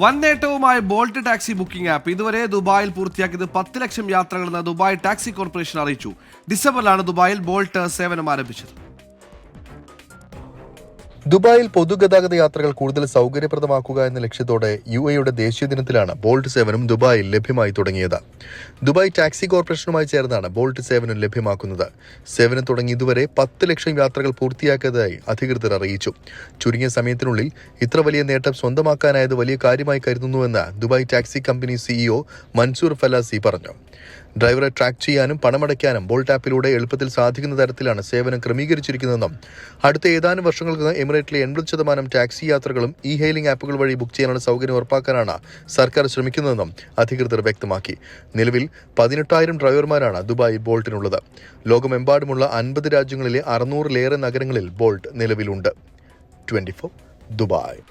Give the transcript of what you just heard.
വൻ നേട്ടവുമായി bolt taxi booking app ഇതുവരെ ദുബായിൽ പൂർത്തിയാക്കിയത് 10 ലക്ഷം യാത്രകളെന്ന് ദുബായ് ടാക്സി കോർപ്പറേഷൻ അറിയിച്ചു. ഡിസംബറിലാണ് ദുബായിൽ ബോൾട്ട് സേവനം ആരംഭിച്ചത്. ദുബായിൽ പൊതുഗതാഗത യാത്രകൾ കൂടുതൽ സൗകര്യപ്രദമാക്കുക എന്ന ലക്ഷ്യത്തോടെ UAEയുടെ ദേശീയ ദിനത്തിലാണ് ബോൾട്ട് സേവനം ദുബായിൽ ലഭ്യമായി തുടങ്ങിയത്. ദുബായ് ടാക്സി കോർപ്പറേഷനുമായി ചേർന്നാണ് ബോൾട്ട് സേവനം ലഭ്യമാക്കുന്നത്. സേവനം തുടങ്ങി ഇതുവരെ 10 ലക്ഷം യാത്രകൾ പൂർത്തിയാക്കിയതായി അധികൃതർ അറിയിച്ചു. ചുരുങ്ങിയ സമയത്തിനുള്ളിൽ ഇത്ര വലിയ നേട്ടം സ്വന്തമാക്കാനായത് വലിയ കാര്യമായി കരുതുന്നുവെന്ന് Dubai taxi company CEO Mansoor Falasi പറഞ്ഞു. ഡ്രൈവറെ ട്രാക്ക് ചെയ്യാനും പണമടയ്ക്കാനും ബോൾട്ട് ആപ്പിലൂടെ എളുപ്പത്തിൽ സാധിക്കുന്ന തരത്തിലാണ് സേവനം ക്രമീകരിച്ചിരിക്കുന്നതെന്നും അടുത്ത ഏതാനും വർഷങ്ങൾക്ക് എമിറേറ്റിലെ 80% ടാക്സി യാത്രകളും ഹെയിലിംഗ് ആപ്പുകൾ വഴി ബുക്ക് ചെയ്യാനുള്ള സൗകര്യം ഉറപ്പാക്കാനാണ് സർക്കാർ ശ്രമിക്കുന്നതെന്നും അധികൃതർ വ്യക്തമാക്കി. നിലവിൽ 18,000 ഡ്രൈവർമാരാണ് ദുബായ് ബോൾട്ടിനുള്ളത്. ലോകമെമ്പാടുമുള്ള 50 രാജ്യങ്ങളിലെ 600-ലേറെ നഗരങ്ങളിൽ ബോൾട്ട് നിലവിലുണ്ട്. 24 ദുബായ്.